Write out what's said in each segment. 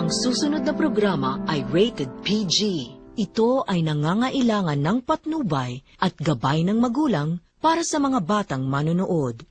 Ang susunod na programa ay rated PG. Ito ay nangangailangan ng patnubay at gabay ng magulang para sa mga batang manonood.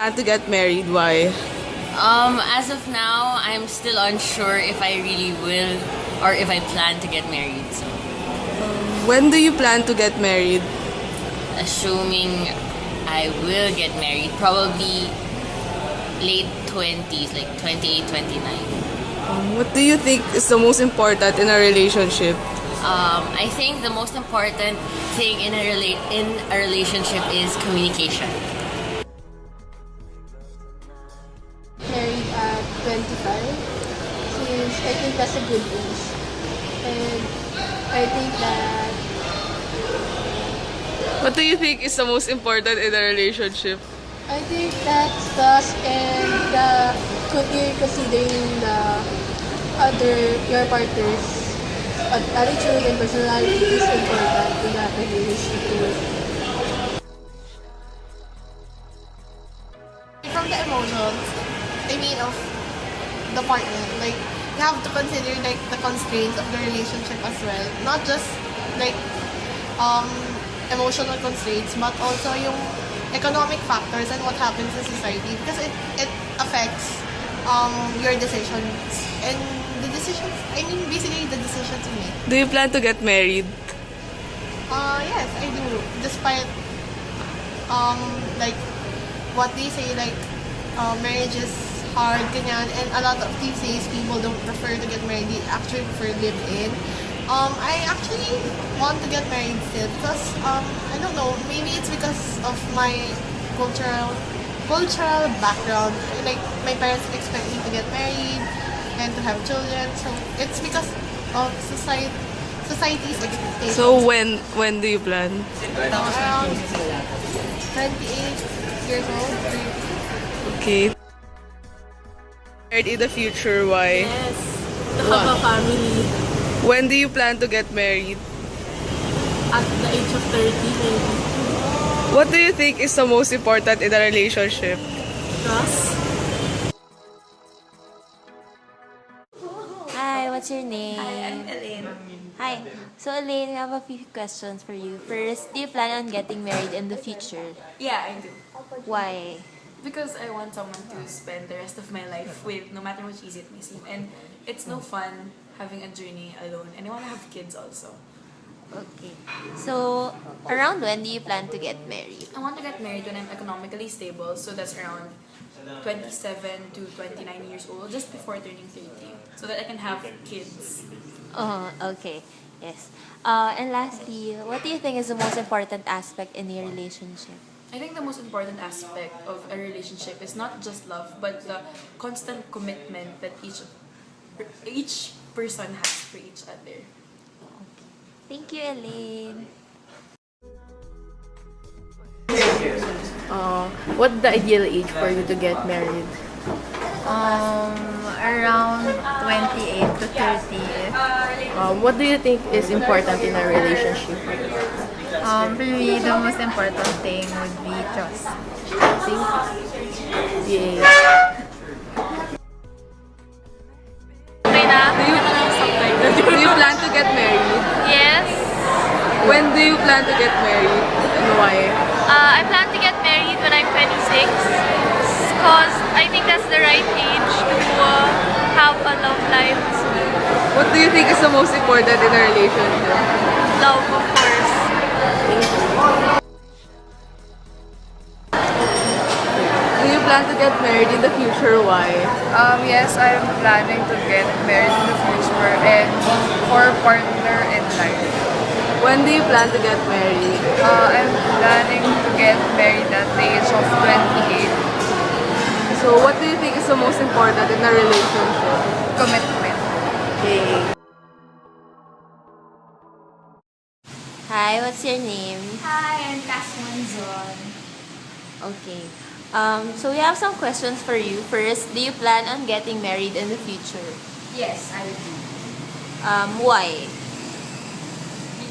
Plan to get married, why? As of now, I'm still unsure if I really will or if I plan to get married. So, When do you plan to get married? assuming I will get married, probably late 20s, like 28, 29. What do you think is the most important in a relationship? I think the most important thing in a relationship is communication. Married at 25 since I think that's a good age. And I think that What do you think is the most important in a relationship? that's trust and you're considering your partner's attitude and personality is important in that relationship. From the emotions, of the partner, like, you have to consider, like, the constraints of the relationship as well. Not just, like, emotional constraints, but also yung economic factors and what happens in society, because it affects your decisions and basically the decisions you make. Do you plan to get married? Yes, I do. Despite like what they say, like marriage is hard, ganyan, and a lot of these days people don't prefer to get married. They actually prefer live-in. I actually want to get married still because I don't know, maybe it's because of my cultural background. Like, my parents expect me to get married and to have children, so it's because of society's expectations. So when do you plan? Around 28 years old. Okay. Married in the future, why? Yes, to have a family When do you plan to get married? at the age of 30 maybe. What do you think is the most important in a relationship? Trust. Hi, what's your name? Hi, I'm Elaine. Hi. So, Elaine, we have a few questions for you. First, do you plan on getting married in the future? Yeah, I do. Why? Because I want someone to spend the rest of my life with, no matter how cheesy it may seem. And it's no fun having a journey alone. And I want to have kids also. Okay. So, around when do you plan to get married? I want to get married when I'm economically stable. So that's around 27 to 29 years old, just before turning 30. So that I can have kids. Oh, okay. Yes. And lastly, what do you think is the most important aspect in your relationship? I think the most important aspect of a relationship is not just love, but the constant commitment that each person has for each other. Thank you, Elaine. What the ideal age for you to get married? Around 28 to 30. What do you think is important in a relationship? For me, the most important thing would be trust. Yeah. Do you plan to get married? Yes. When do you plan to get married and why? I plan to get married when I'm 26 because I think that's the right age to have a love life. What do you think is the most important in a relationship? Love, of course. Do you plan to get married in the future? Why? Yes, I'm planning to get married in the future and for partner in life. When do you plan to get married? I'm planning to get married at the age of 28. So what do you think is the most important in a relationship? Commitment. Okay. Hi, what's your name? Hi, I'm Casmanzon. Okay. So we have some questions for you. First, do you plan on getting married in the future? Yes, I do. Why?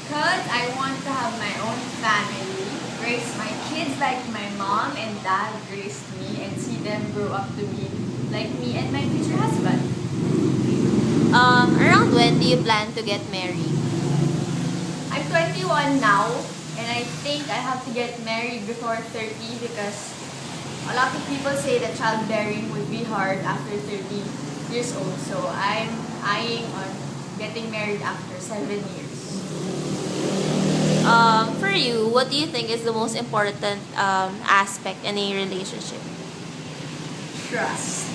Because I want to have my own family, raise my kids like my mom and dad raised me, and see them grow up to be like me and my future husband. Around when do you plan to get married? I'm 21 now, and I think I have to get married before 30 because a lot of people say that childbearing would be hard after 30 years old. So I'm eyeing on getting married after 7 years. For you, what do you think is the most important aspect in a relationship? Trust.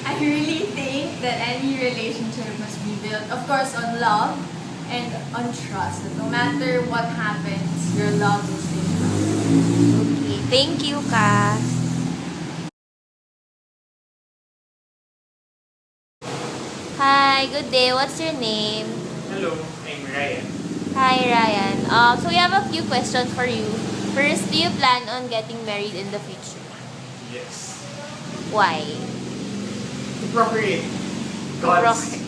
I really think that any relationship must be built, of course, on love and on trust. That no matter what happens, your love will stay strong. Okay, thank you, Cass. Hi, good day. What's your name? Hello, I'm Ryan. Hi, Ryan. So we have a few questions for you. First, do you plan on getting married in the future? Yes. Why? To procreate. God's,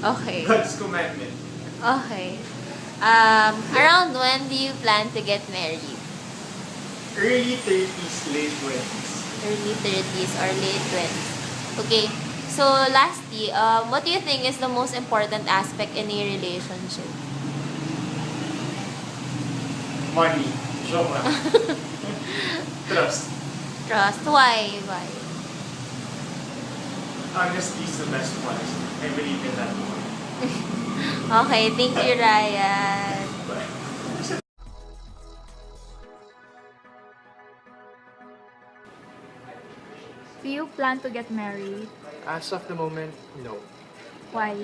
Okay. God's commandment. Okay. Around when do you plan to get married? Early 30s, late 20s. Early 30s or late 20s. Okay. So lastly, what do you think is the most important aspect in a relationship? Money. Joke lang. Trust. Trust. Why? Why? Honesty is the best policy. I believe in that one. Okay, thank you, Ryan. Bye. Do you plan to get married? As of the moment, no. Why?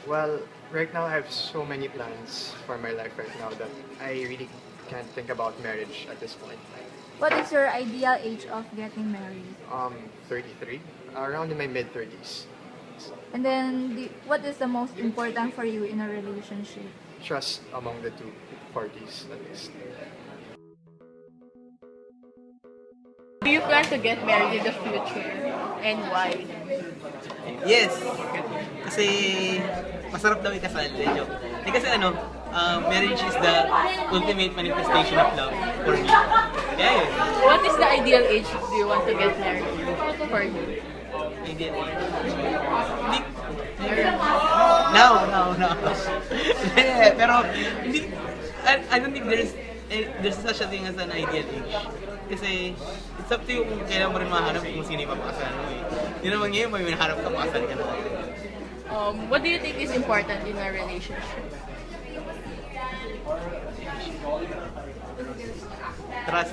Well, right now I have so many plans for my life right now that I really can't think about marriage at this point. What is your ideal age of getting married? 33, around in my mid-30s. And then, what is the most important for you in a relationship? Trust among the two parties, at least. Do you plan to get married in the future? And why? Yes. Kasi masarap daw ikasal. Joke. Kasi marriage is the ultimate manifestation of love for me. Yeah, yun. What is the ideal age do you want to get married for you? Ideal age? Now. Yeah, pero hindi, I don't think there's such a thing as an ideal age. Kasi it's up to you kung kailan mo rin mahanap kung sino yung mapakasal mo eh. Hindi naman ngayon may hinahanap ka makasal ka na. What do you think is important in a relationship? Trust.